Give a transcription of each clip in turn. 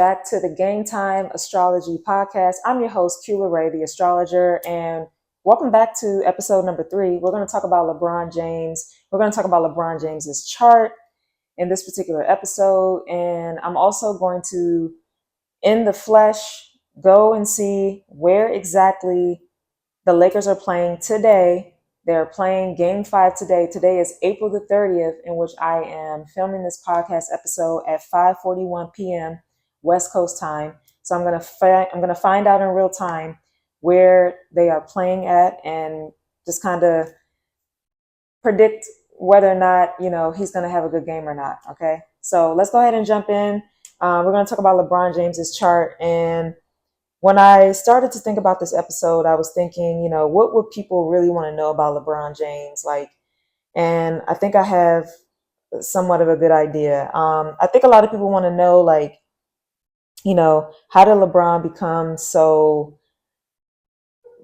back to the Game Time Astrology podcast. I'm your host, Kula Ray, the astrologer, and welcome back to episode number 3. We're going to talk about LeBron James. We're going to talk about LeBron James's chart in this particular episode, and I'm also going to, in the flesh, go and see where exactly the Lakers are playing today. They're playing Game 5 today. Today is April the 30th, in which I am filming this podcast episode at 5:41 p.m. West Coast time. So I'm gonna find out in real time where they are playing at and just kind of predict whether or not he's gonna have a good game or not. Okay, so let's go ahead and jump in. We're gonna talk about LeBron James's chart. And when I started to think about this episode, I was thinking, what would people really want to know about LeBron James? And I think I have somewhat of a good idea. I think a lot of people want to know, how did LeBron become so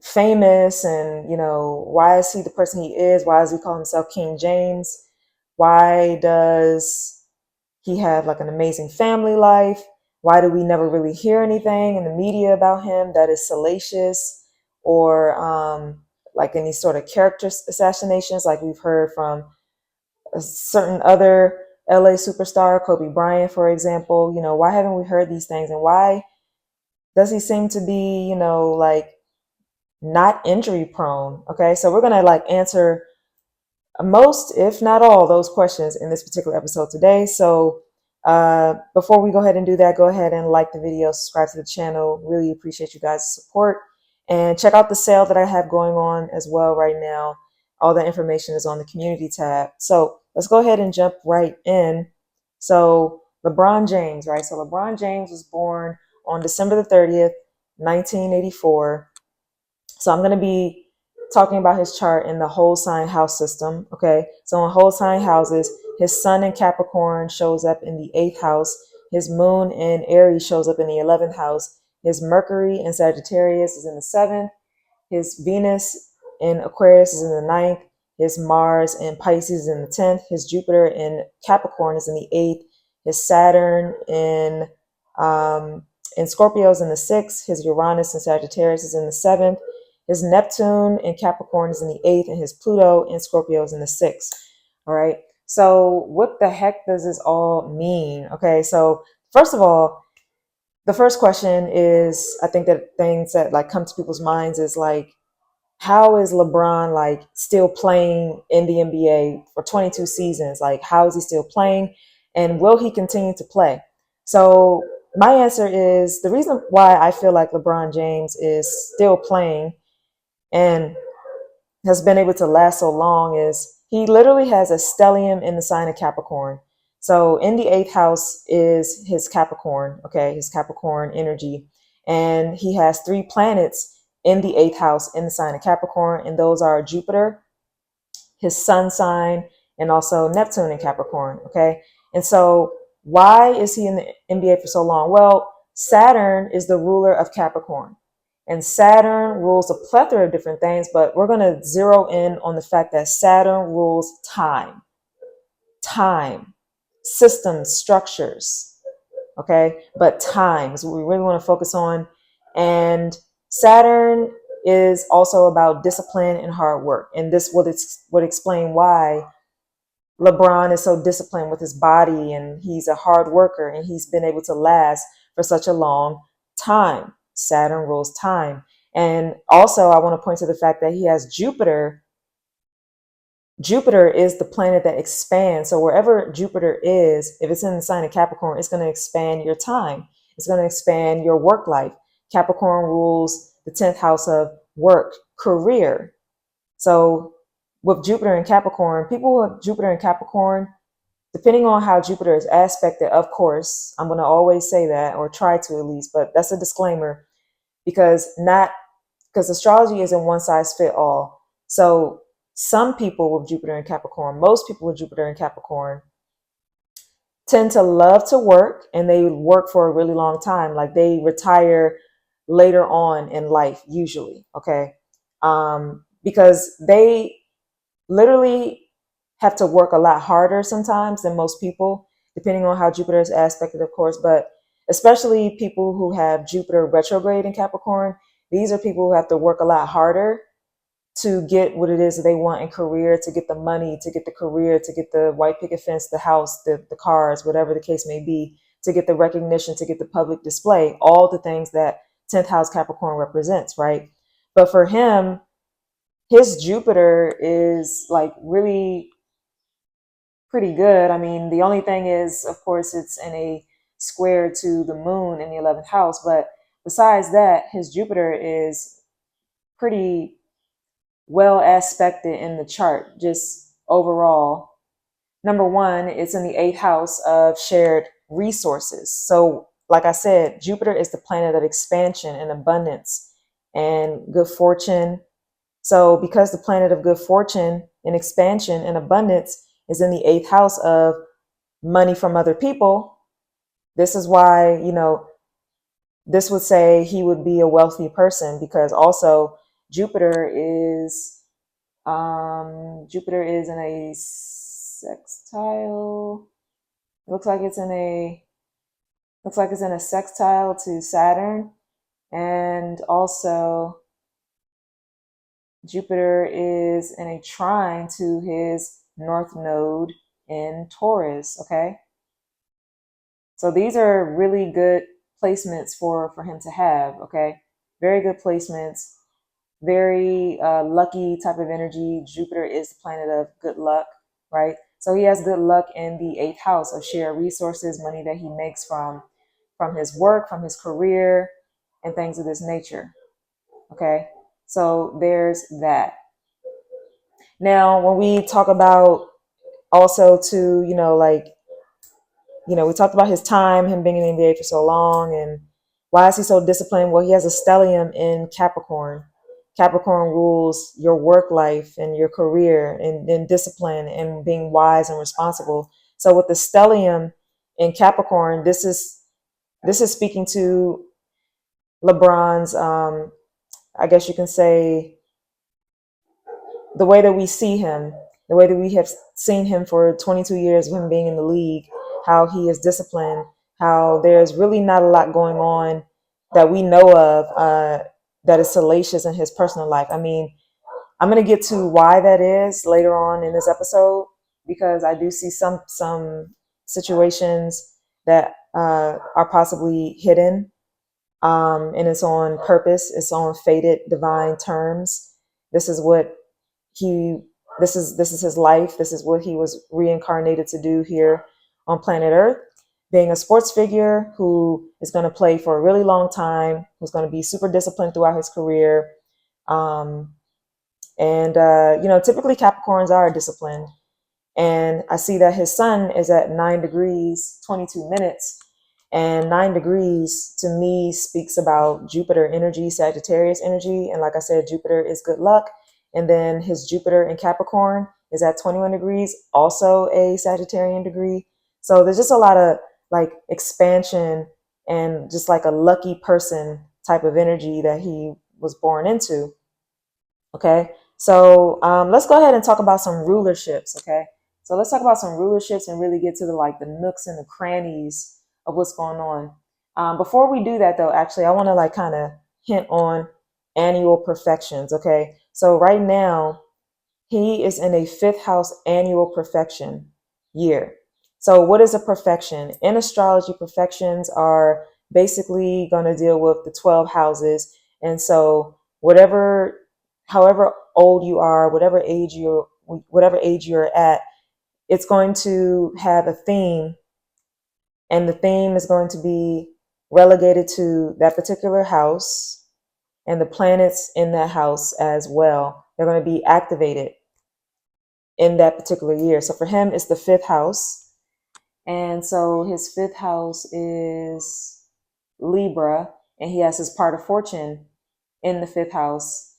famous? And, why is he the person he is? Why does he call himself King James? Why does he have an amazing family life? Why do we never really hear anything in the media about him that is salacious or any sort of character assassinations like we've heard from a certain other LA superstar, Kobe Bryant, for example? Why haven't we heard these things? And why does he seem to be, not injury prone? Okay, so we're going to answer most, if not all, those questions in this particular episode today. So before we go ahead and do that, go ahead and like the video, subscribe to the channel. Really appreciate you guys' support. And check out the sale that I have going on as well right now. All the information is on the community tab. So let's go ahead and jump right in. So LeBron James, right? So LeBron James was born on December the 30th, 1984. So I'm going to be talking about his chart in the whole sign house system. Okay, so in whole sign houses, his sun in Capricorn shows up in the 8th house. His moon in Aries shows up in the 11th house. His Mercury in Sagittarius is in the 7th. His Venus in Aquarius is in the 9th. His Mars in Pisces is in the 10th. His Jupiter in Capricorn is in the 8th. His Saturn in Scorpio is in the 6th. His Uranus in Sagittarius is in the 7th. His Neptune in Capricorn is in the 8th, and his Pluto in Scorpio is in the 6th. All right. So what the heck does this all mean? Okay. So first of all, the first question is, I think that things that come to people's minds is how is LeBron still playing in the NBA for 22 seasons? How is he still playing, and will he continue to play? So my answer is, the reason why I feel like LeBron James is still playing and has been able to last so long is he literally has a stellium in the sign of Capricorn. So in the 8th house is his Capricorn, okay, his Capricorn energy. And he has 3 planets in the 8th house in the sign of Capricorn, and those are Jupiter, his sun sign, and also Neptune in Capricorn, okay? And so why is he in the NBA for so long? Well, Saturn is the ruler of Capricorn. And Saturn rules a plethora of different things, but we're going to zero in on the fact that Saturn rules time, systems, structures, okay? But time is what we really want to focus on. And Saturn is also about discipline and hard work. And this would explain why LeBron is so disciplined with his body, and he's a hard worker, and he's been able to last for such a long time. Saturn rules time. And also I want to point to the fact that he has Jupiter. Jupiter is the planet that expands. So wherever Jupiter is, if it's in the sign of Capricorn, it's going to expand your time. It's going to expand your work life. Capricorn rules the 10th house of work, career. So with Jupiter and Capricorn, people with Jupiter and Capricorn, depending on how Jupiter is aspected, of course, I'm going to always say that, or try to at least, but that's a disclaimer, because astrology isn't one size fit all. So some people with Jupiter and Capricorn, most people with Jupiter and Capricorn, tend to love to work, and they work for a really long time. They retire later on in life, usually, okay? Because they literally have to work a lot harder sometimes than most people, depending on how Jupiter is aspected, of course. But especially people who have Jupiter retrograde in Capricorn. These are people who have to work a lot harder to get what it is that they want in career, to get the money, to get the career, to get the white picket fence, the house, the cars, whatever the case may be, to get the recognition, to get the public display, all the things that 10th house Capricorn represents, right? But for him, his Jupiter is like really pretty good. I mean, the only thing is, of course, it's in a square to the moon in the 11th house. But besides that, his Jupiter is pretty well aspected in the chart, just overall. Number one, it's in the 8th house of shared resources. So, like I said, Jupiter is the planet of expansion and abundance and good fortune. So, because the planet of good fortune and expansion and abundance is in the 8th house of money from other people, this is why, this would say he would be a wealthy person, because also Jupiter is in a sextile. Looks like it's in a sextile to Saturn, and also Jupiter is in a trine to his north node in Taurus. Okay, so these are really good placements for him to have. Okay, very good placements. Very lucky type of energy. Jupiter is the planet of good luck, right? So he has good luck in the 8th house of shared resources, money that he makes from his work, from his career, and things of this nature. Okay, so there's that. Now, when we talk about also to, we talked about his time, him being in the NBA for so long, and why is he so disciplined? Well, he has a stellium in Capricorn. Capricorn rules your work life and your career and discipline and being wise and responsible. So with the stellium in Capricorn, this is speaking to LeBron's, I guess you can say, the way that we see him, the way that we have seen him for 22 years of him being in the league, how he is disciplined, how there's really not a lot going on that we know of that is salacious in his personal life. I mean, I'm going to get to why that is later on in this episode, because I do see some situations that are possibly hidden, and it's on purpose. It's on fated divine terms. This is what he this is his life. This is what he was reincarnated to do here on planet Earth, being a sports figure who is going to play for a really long time, who's going to be super disciplined throughout his career. Typically Capricorns are disciplined. And I see that his sun is at 9 degrees, 22 minutes. And 9 degrees to me speaks about Jupiter energy, Sagittarius energy. And like I said, Jupiter is good luck. And then his Jupiter in Capricorn is at 21 degrees, also a Sagittarian degree. So there's just a lot of like expansion and just like a lucky person type of energy that he was born into. Okay, so let's go ahead and talk about some rulerships. Okay, so let's talk about some rulerships and really get to the nooks and the crannies of what's going on. Before we do that, though, actually, I want to kind of hint on annual perfections. Okay, so right now he is in a 5th house annual perfection year. So what is a perfection? In astrology, perfections are basically going to deal with the 12 houses. And so however old you are, whatever age you're at, it's going to have a theme, and the theme is going to be relegated to that particular house and the planets in that house as well. They're going to be activated in that particular year. So for him, it's the 5th house. And so his 5th house is Libra, and he has his part of fortune in the 5th house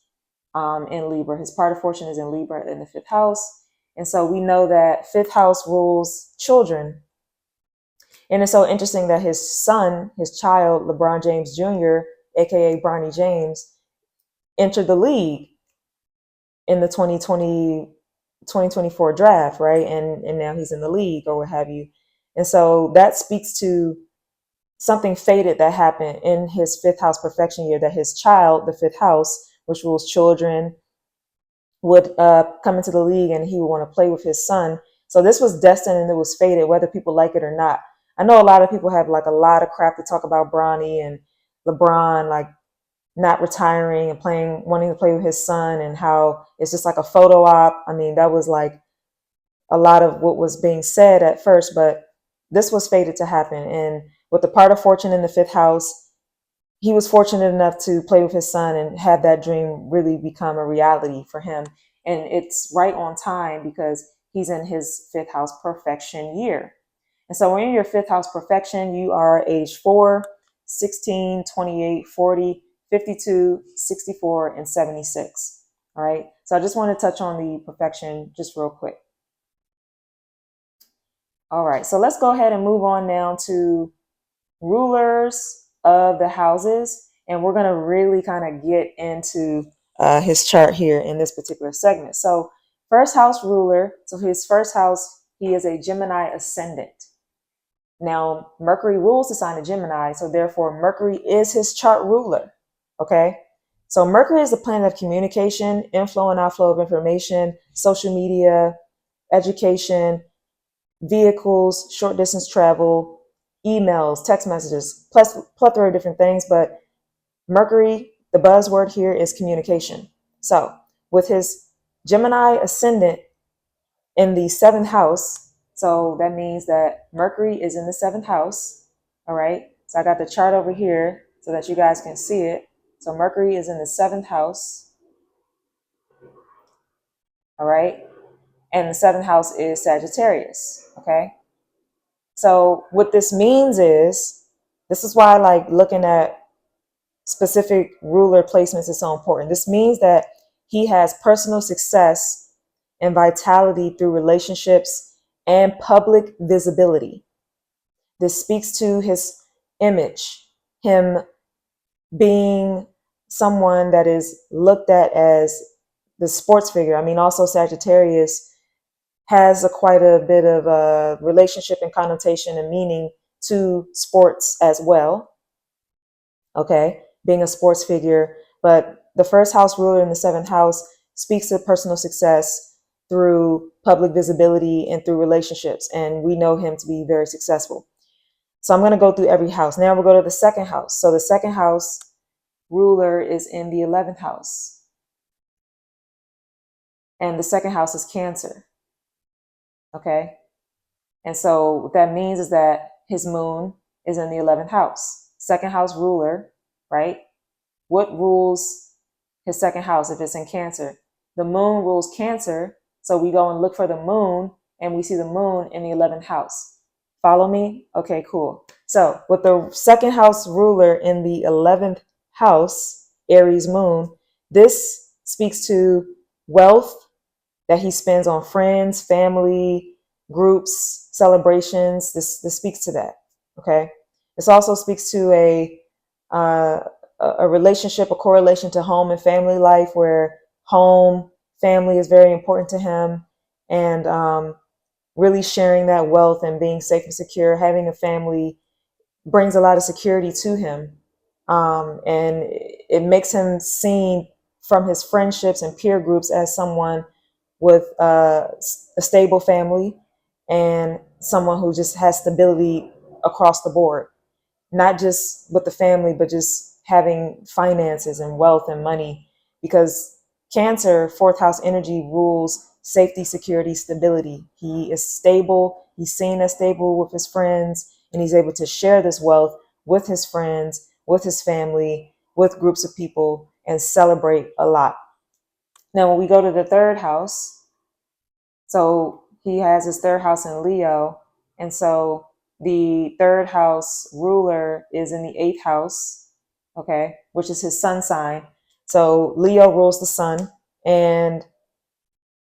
in Libra. His part of fortune is in Libra in the 5th house. And so we know that 5th house rules children. And it's so interesting that his son, his child, LeBron James Jr., aka Bronny James, entered the league in the 2024 draft, right? And now he's in the league or what have you. And so that speaks to something fated that happened in his fifth house perfection year, that his child, the fifth house, which rules children, would come into the league and he would want to play with his son. So this was destined and it was fated, whether people like it or not. I know a lot of people have like a lot of crap to talk about Bronny and LeBron, like not retiring and playing, wanting to play with his son, and how it's just like a photo op. I mean, that was like a lot of what was being said at first, but this was fated to happen. And with the part of fortune in the fifth house, he was fortunate enough to play with his son and have that dream really become a reality for him. And it's right on time because he's in his fifth house perfection year. And so when you're in your fifth house perfection, you are age 4, 16, 28, 40, 52, 64, and 76. All right. So I just want to touch on the perfection just real quick. All right. So let's go ahead and move on now to rulers of the houses. And we're going to really kind of get into his chart here in this particular segment. So first house ruler. So his first house, he is a Gemini ascendant. Now, Mercury rules the sign of Gemini, so therefore Mercury is his chart ruler, okay? So Mercury is the planet of communication, inflow and outflow of information, social media, education, vehicles, short distance travel, emails, text messages, plus plethora of different things. But Mercury, the buzzword here is communication. So with his Gemini ascendant in the seventh house, so that means that Mercury is in the seventh house. All right. So I got the chart over here so that you guys can see it. So Mercury is in the seventh house. All right. And the seventh house is Sagittarius. Okay. So what this means is, this is why I like looking at specific ruler placements is so important. This means that he has personal success and vitality through relationships and public visibility. This speaks to his image, him being someone that is looked at as the sports figure. I mean, also Sagittarius has quite a bit of a relationship and connotation and meaning to sports as well. Okay, being a sports figure. But the first house ruler in the seventh house speaks to personal success through public visibility and through relationships. And we know him to be very successful. So I'm going to go through every house. Now we'll go to the second house. So the second house ruler is in the 11th house. And the second house is Cancer. Okay. And so what that means is that his moon is in the 11th house. Second house ruler, right? What rules his second house if it's in Cancer? The moon rules Cancer. So we go and look for the moon and we see the moon in the 11th house. Follow me? Okay, cool. So with the second house ruler in the 11th house, Aries moon, this speaks to wealth that he spends on friends, family, groups, celebrations. This speaks to that. Okay. This also speaks to a relationship, a correlation to home and family life, where home, family is very important to him, and really sharing that wealth and being safe and secure. Having a family brings a lot of security to him, and it makes him seen from his friendships and peer groups as someone with a stable family and someone who just has stability across the board, not just with the family, but just having finances and wealth and money. Because Cancer, fourth house energy, rules safety, security, stability. He is stable. He's seen as stable with his friends, and he's able to share this wealth with his friends, with his family, with groups of people, and celebrate a lot. Now, when we go to the third house, so he has his third house in Leo. And so the third house ruler is in the eighth house, okay, which is his sun sign. So Leo rules the sun. And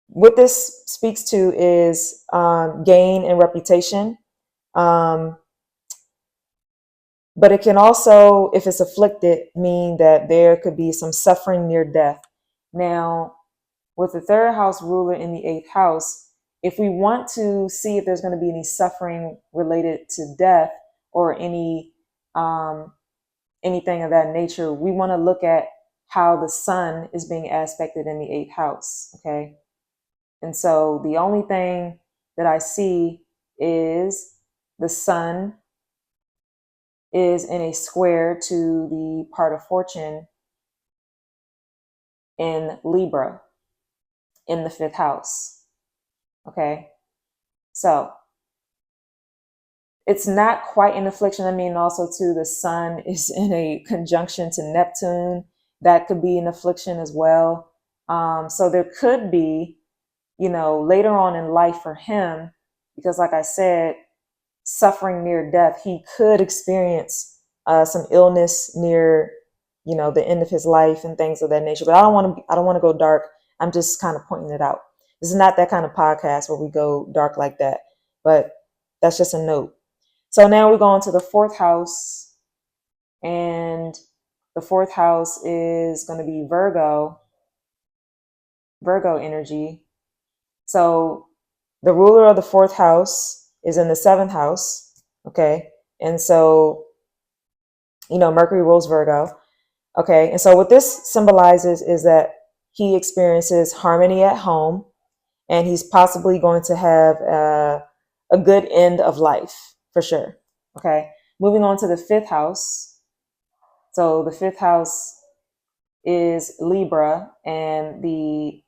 what this speaks to is gain and reputation. But it can also, if it's afflicted, mean that there could be some suffering near death. Now, with the third house ruler in the eighth house, if we want to see if there's going to be any suffering related to death or any anything of that nature, we want to look at how the sun is being aspected in the 8th house. Okay. And so the only thing that I see is the sun is in a square to the part of fortune in Libra in the 5th house. Okay. So it's not quite an affliction. I mean, also too, the sun is in a conjunction to Neptune. That could be an affliction as well. So there could be, later on in life for him, because like I said, suffering near death, he could experience some illness near, the end of his life and things of that nature. But I don't want to go dark. I'm just kind of pointing it out. This is not that kind of podcast where we go dark like that, but that's just a note. So now we go on to the 4th house, and the 4th house is going to be Virgo energy. So the ruler of the 4th house is in the 7th house. Okay. And so, Mercury rules Virgo. Okay. And so what this symbolizes is that he experiences harmony at home, and he's possibly going to have a good end of life for sure. Okay. Moving on to the 5th house. So the 5th house is Libra, and the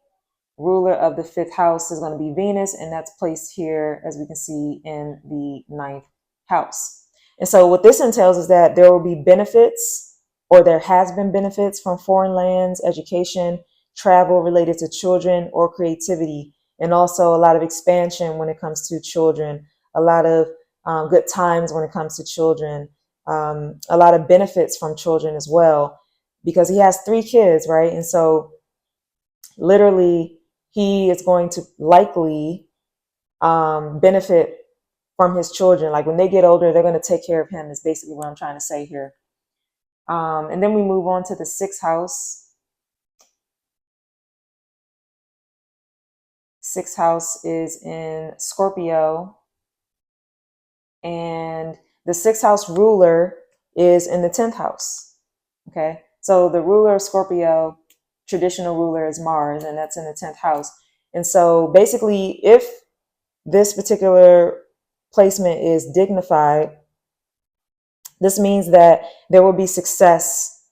ruler of the 5th house is going to be Venus, and that's placed here, as we can see, in the 9th house. And so what this entails is that there will be benefits, or there has been benefits from foreign lands, education, travel related to children or creativity, and also a lot of expansion when it comes to children, a lot of good times when it comes to children, a lot of benefits from children as well, because he has 3 kids, right? And so literally he is going to likely benefit from his children. Like when they get older, they're going to take care of him, is basically what I'm trying to say here. And then we move on to the 6th house. 6th house is in Scorpio, and the 6th house ruler is in the 10th house. Okay. So the ruler of Scorpio, traditional ruler, is Mars, and that's in the 10th house. And so basically, if this particular placement is dignified, this means that there will be success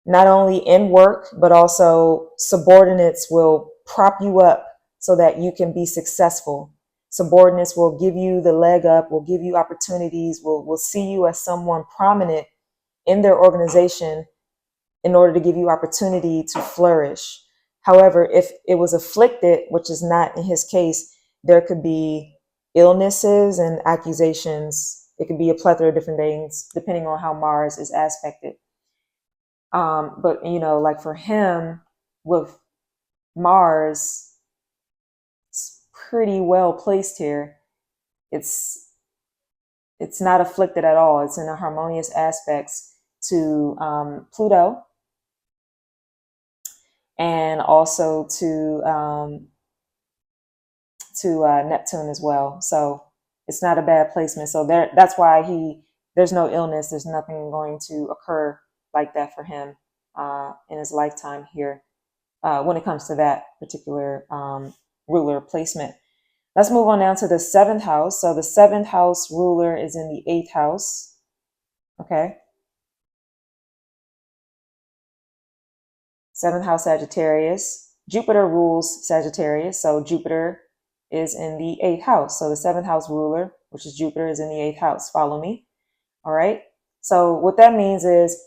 not only in work, but also subordinates will prop you up so that you can be successful. Subordinates will give you the leg up, will give you opportunities, will see you as someone prominent in their organization in order to give you opportunity to flourish. However, if it was afflicted, which is not in his case, there could be illnesses and accusations. It could be a plethora of different things depending on how Mars is aspected. But like for him with Mars, it's pretty well placed here. It's not afflicted at all. It's in a harmonious aspects to Pluto, and also to Neptune as well. So it's not a bad placement. So that's why there's no illness. There's nothing going to occur like that for him in his lifetime here when it comes to that particular ruler placement. Let's move on down to the 7th house. So the 7th house ruler is in the 8th house. Okay. 7th house Sagittarius. Jupiter rules Sagittarius. So Jupiter is in the 8th house. So the 7th house ruler, which is Jupiter, is in the 8th house. Follow me. All right. So what that means is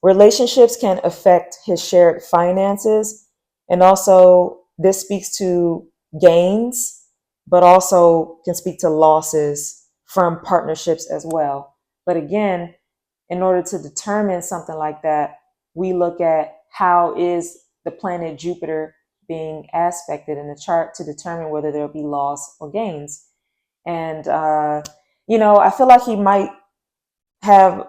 relationships can affect his shared finances. And also this speaks to gains, but also can speak to losses from partnerships as well. But again, in order to determine something like that, we look at how is the planet Jupiter being aspected in the chart to determine whether there'll be loss or gains. And, I feel like he might have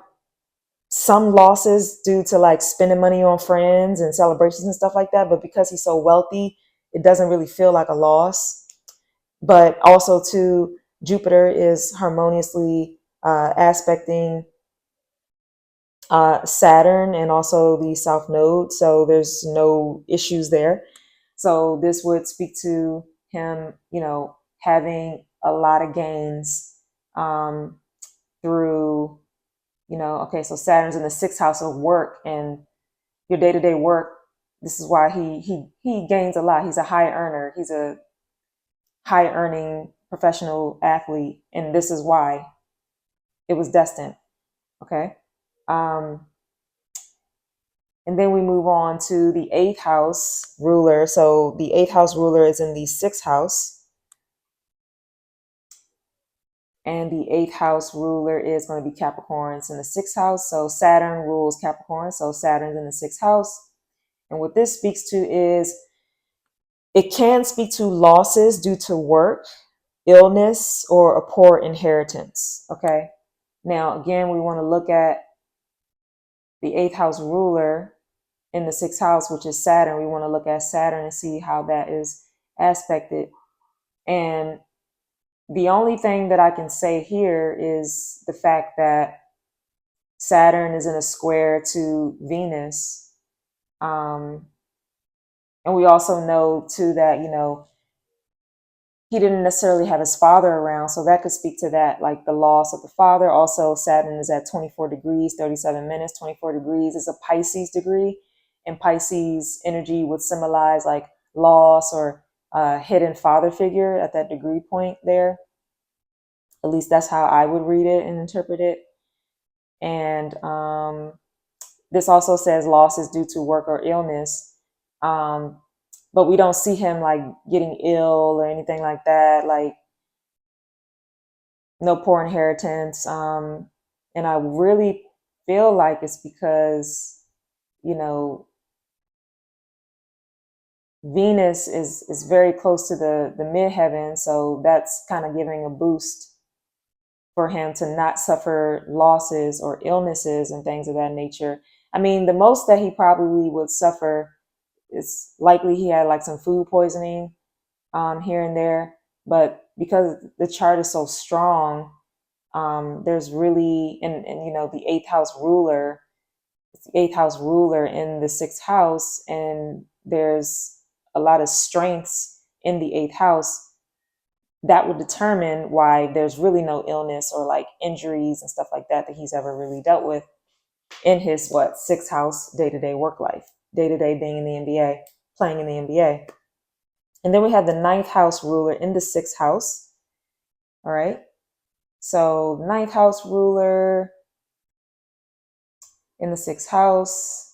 some losses due to like spending money on friends and celebrations and stuff like that. But because he's so wealthy, it doesn't really feel like a loss. But also too, Jupiter is harmoniously aspecting Saturn and also the South Node. So there's no issues there. So this would speak to him, having a lot of gains through, okay, so Saturn's in the sixth house of work and your day-to-day work. This is why he gains a lot. He's a high earner. He's a high earning professional athlete. And this is why it was destined. Okay. And then we move on to the eighth house ruler. So the eighth house ruler is in the sixth house. And the eighth house ruler is going to be Capricorn. It's in the sixth house. So Saturn rules Capricorn. So Saturn's in the sixth house. And what this speaks to is it can speak to losses due to work, illness, or a poor inheritance. Okay. Now, again, we want to look at the eighth house ruler in the sixth house, which is Saturn. We want to look at Saturn and see how that is aspected. And the only thing that I can say here is the fact that Saturn is in a square to Venus. And we also know too that, he didn't necessarily have his father around. So that could speak to that, like the loss of the father. Also, Saturn is at 24 degrees, 37 minutes. 24 degrees is a Pisces degree. And Pisces energy would symbolize like loss or hidden father figure at that degree point there. At least that's how I would read it and interpret it. And this also says losses due to work or illness. But we don't see him like getting ill or anything like that, like no poor inheritance. And I really feel like it's because, Venus is very close to the midheaven. So that's kind of giving a boost for him to not suffer losses or illnesses and things of that nature. I mean, the most that he probably would suffer, it's likely he had like some food poisoning here and there. But because the chart is so strong, there's really, and the eighth house ruler, it's the eighth house ruler in the sixth house, and there's a lot of strengths in the eighth house that would determine why there's really no illness or like injuries and stuff like that he's ever really dealt with in his sixth house day-to-day work life, day-to-day being in the NBA, playing in the NBA. And then we have the ninth house ruler in the sixth house. All right. So ninth house ruler in the sixth house.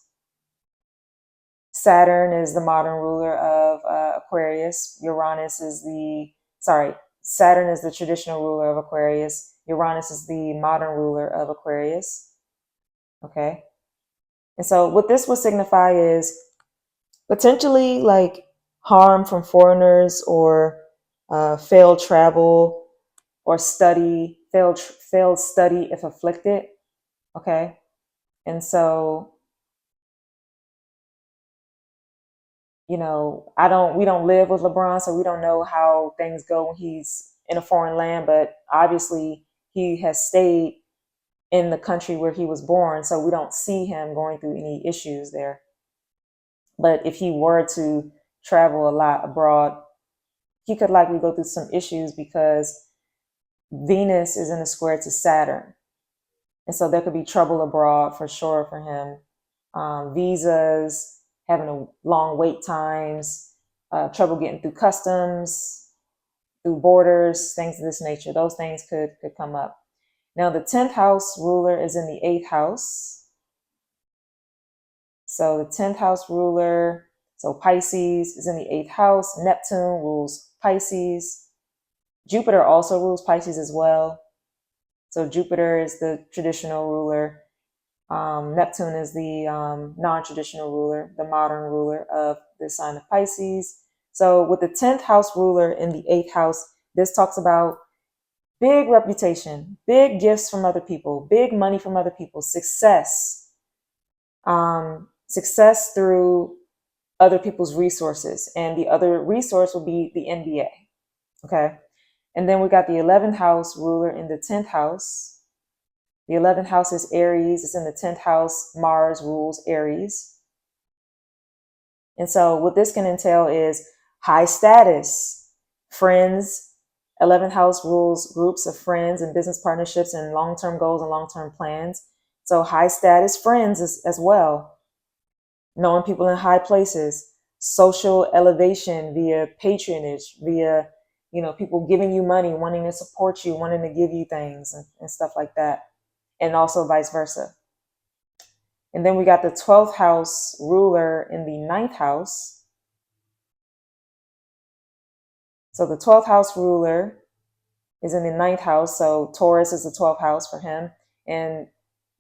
Saturn is the modern ruler of Aquarius. Saturn is the traditional ruler of Aquarius. Uranus is the modern ruler of Aquarius. Okay. And so what this would signify is potentially like harm from foreigners or failed travel or failed study if afflicted. Okay. And so, we don't live with LeBron, so we don't know how things go when he's in a foreign land, but obviously he has stayed in the country where he was born. So we don't see him going through any issues there. But if he were to travel a lot abroad, he could likely go through some issues because Venus is in a square to Saturn. And so there could be trouble abroad for sure for him. Visas, having a long wait times, trouble getting through customs, through borders, things of this nature. Those things could come up. Now, the 10th house ruler is in the 8th house. So the 10th house ruler, so Pisces, is in the 8th house. Neptune rules Pisces. Jupiter also rules Pisces as well. So Jupiter is the traditional ruler. Neptune is the non-traditional ruler, the modern ruler of the sign of Pisces. So with the 10th house ruler in the 8th house, this talks about big reputation, big gifts from other people, big money from other people, success, success through other people's resources. And the other resource will be the NBA. Okay. And then we got the 11th house ruler in the 10th house. The 11th house is Aries. It's in the 10th house. Mars rules Aries. And so what this can entail is high status, friends. 11th house rules groups of friends and business partnerships and long-term goals and long-term plans. So high status friends as well. Knowing people in high places, social elevation via patronage, via, people giving you money, wanting to support you, wanting to give you things and stuff like that. And also vice versa. And then we got the 12th house ruler in the 9th house. So the 12th house ruler is in the 9th house. So Taurus is the 12th house for him. And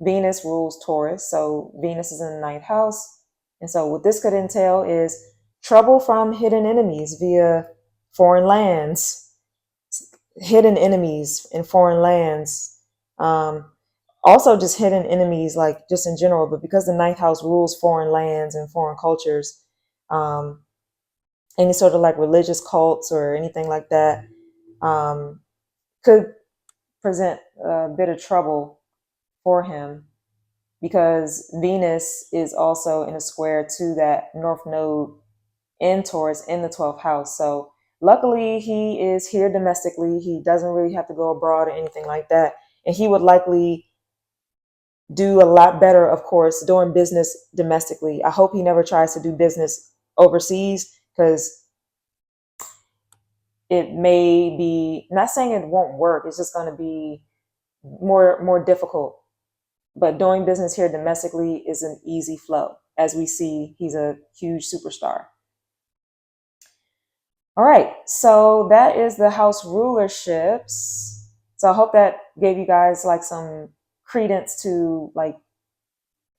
Venus rules Taurus. So Venus is in the 9th house. And so what this could entail is trouble from hidden enemies via foreign lands, hidden enemies in foreign lands. Also just hidden enemies, like just in general, but because the 9th house rules foreign lands and foreign cultures, any sort of like religious cults or anything like that could present a bit of trouble for him, because Venus is also in a square to that North Node in Taurus in the 12th house. So luckily he is here domestically. He doesn't really have to go abroad or anything like that. And he would likely do a lot better, of course, doing business domestically. I hope he never tries to do business overseas, because it may be, not saying it won't work, it's just going to be more difficult. But doing business here domestically is an easy flow. As we see, he's a huge superstar. All right, so that is the house rulerships. So I hope that gave you guys like some credence to like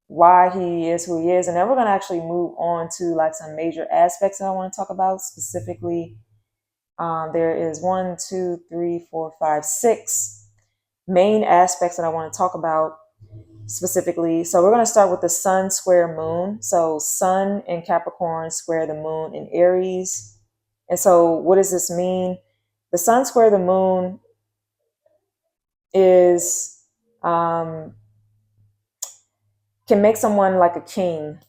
why he is who he is. And then we're going to actually move on to like some major aspects that I want to talk about specifically. There is 1, 2, 3, 4, 5, 6 main aspects that I want to talk about specifically. So we're going to start with the sun square moon. So sun in Capricorn square the moon in Aries. And so what does this mean? The sun square the moon is can make someone like a king,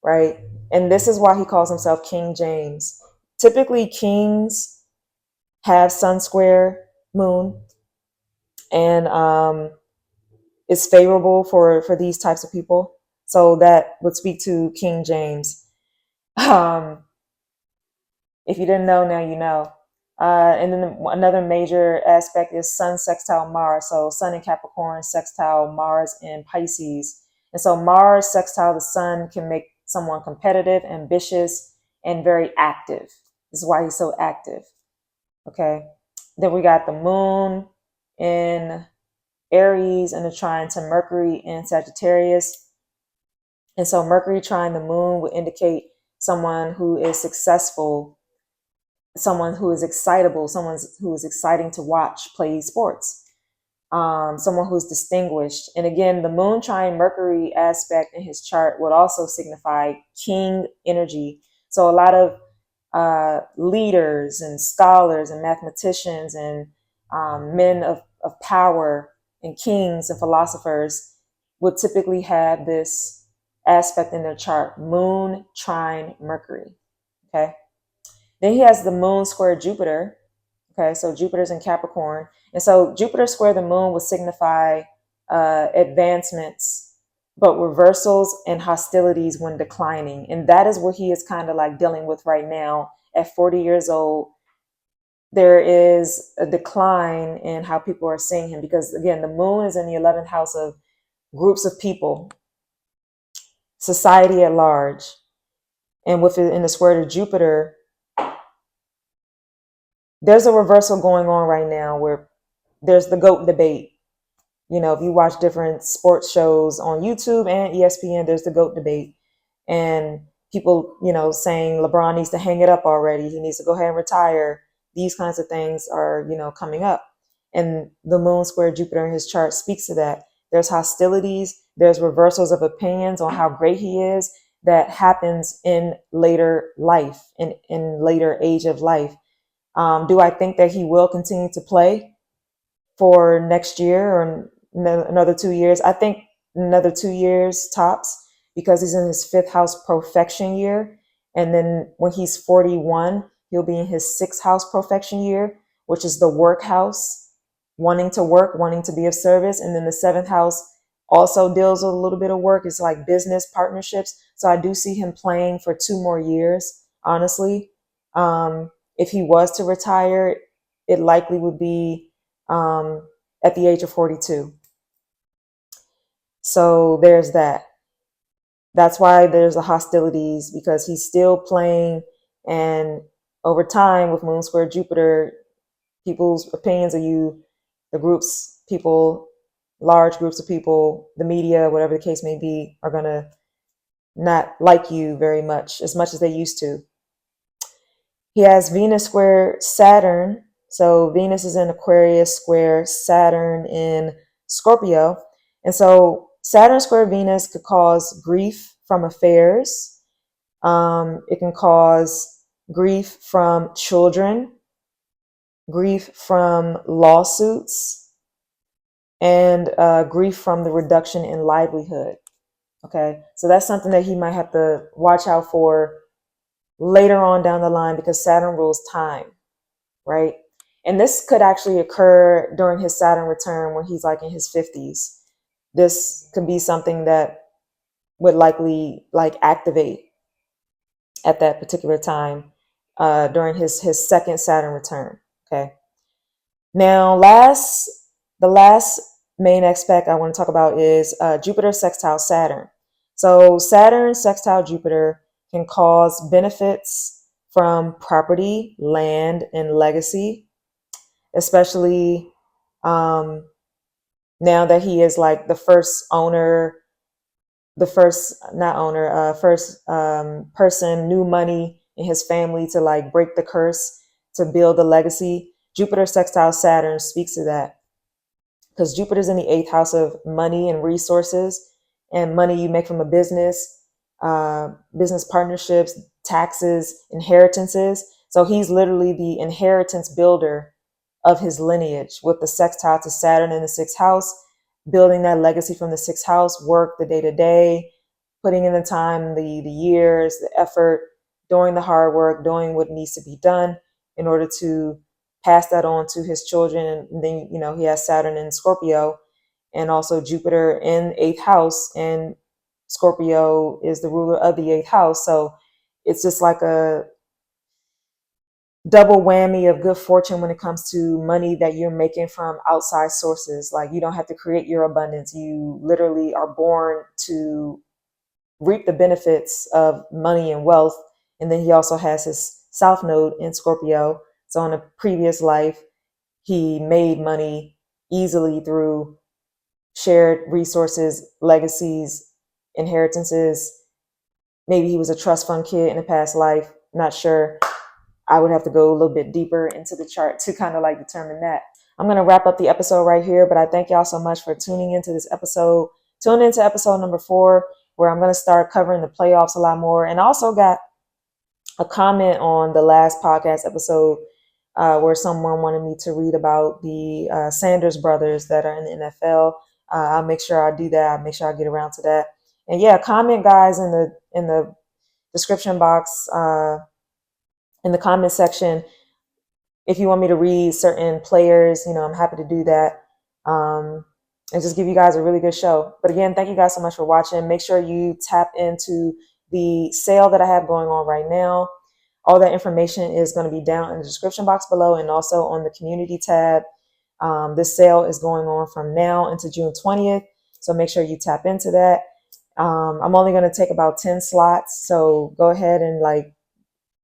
right? And this is why he calls himself King James. Typically kings have sun square moon, and it's favorable for these types of people. So that would speak to King James. If you didn't know, now you know. And then another major aspect is sun sextile Mars. So sun in Capricorn, sextile Mars in Pisces. And so Mars sextile the sun can make someone competitive, ambitious, and very active. This is why he's so active. Okay. Then we got the moon in Aries and the trine to Mercury in Sagittarius. And so Mercury trine the moon would indicate someone who is successful, someone who is excitable, someone who is exciting to watch play sports, someone who's distinguished. And again, the moon trine Mercury aspect in his chart would also signify king energy. So a lot of leaders and scholars and mathematicians and men of power and kings and philosophers would typically have this aspect in their chart, moon trine Mercury. Okay. Then he has the moon square Jupiter. Okay, so Jupiter's in Capricorn. And so Jupiter square the moon would signify advancements, but reversals and hostilities when declining. And that is what he is kind of like dealing with right now at 40 years old. There is a decline in how people are seeing him because, again, the moon is in the 11th house of groups of people, society at large. And with it in the square to Jupiter, there's a reversal going on right now where there's the GOAT debate. You know, if you watch different sports shows on YouTube and ESPN, there's the GOAT debate. And people, saying LeBron needs to hang it up already. He needs to go ahead and retire. These kinds of things are, coming up. And the moon square Jupiter in his chart speaks to that. There's hostilities. There's reversals of opinions on how great he is. That happens in later life, in later age of life. Do I think that he will continue to play for next year or another 2 years. I think another 2 years tops, because he's in his fifth house profection year. And then when he's 41, he'll be in his sixth house profection year, which is the work house, wanting to work, wanting to be of service. And then the seventh house also deals with a little bit of work. It's like business partnerships. So I do see him playing for 2 more years, honestly. If he was to retire, it likely would be at the age of 42. So there's that. That's why there's the hostilities, because he's still playing. And over time, with Moon square Jupiter, people's opinions of you, the groups, people, large groups of people, the media, whatever the case may be, are going to not like you very much, as they used to. He has Venus square Saturn. So Venus is in Aquarius square Saturn in Scorpio. And so Saturn square Venus could cause grief from affairs. It can cause grief from children, grief from lawsuits, and grief from the reduction in livelihood. Okay, so that's something that he might have to watch out for later on down the line, because Saturn rules time, right? And this could actually occur during his Saturn return when he's like in his 50s. This could be something that would likely like activate at that particular time during his second Saturn return. Okay. Now, the last main aspect I want to talk about is Jupiter sextile Saturn. So Saturn sextile Jupiter can cause benefits from property, land, and legacy, especially now that he is like the first owner, first person, new money in his family to like break the curse, to build a legacy. Jupiter sextile Saturn speaks to that, because Jupiter's in the eighth house of money and resources, and money you make from a business, business partnerships, taxes, inheritances. So he's literally the inheritance builder of his lineage, with the sextile to Saturn in the sixth house, building that legacy from the sixth house, work, the day to day, putting in the time, the years, the effort, doing the hard work, doing what needs to be done in order to pass that on to his children. And then, he has Saturn in Scorpio, and also Jupiter in eighth house, and Scorpio is the ruler of the eighth house. So it's just like a double whammy of good fortune when it comes to money that you're making from outside sources. Like, you don't have to create your abundance. You literally are born to reap the benefits of money and wealth. And then he also has his South Node in Scorpio. So in a previous life, he made money easily through shared resources, legacies, inheritances. Maybe he was a trust fund kid in a past life. Not sure. I would have to go a little bit deeper into the chart to kind of like determine that. I'm going to wrap up the episode right here, but I thank y'all so much for tuning into this episode. Tune into episode number 4, where I'm going to start covering the playoffs a lot more. And I also got a comment on the last podcast episode where someone wanted me to read about the Sanders brothers that are in the NFL. I'll make sure I do that. I'll make sure I get around to that. And yeah, comment, guys, in the description box, in the comment section, if you want me to read certain players. I'm happy to do that. And just give you guys a really good show. But again, thank you guys so much for watching. Make sure you tap into the sale that I have going on right now. All that information is going to be down in the description box below, and also on the community tab. This sale is going on from now into June 20th. So make sure you tap into that. I'm only going to take about 10 slots. So go ahead and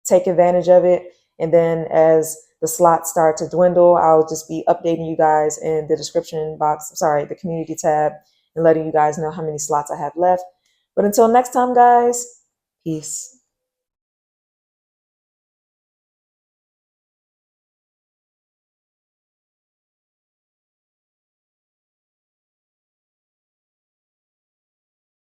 take advantage of it. And then as the slots start to dwindle, I'll just be updating you guys in the description box, the community tab, and letting you guys know how many slots I have left. But until next time, guys, peace.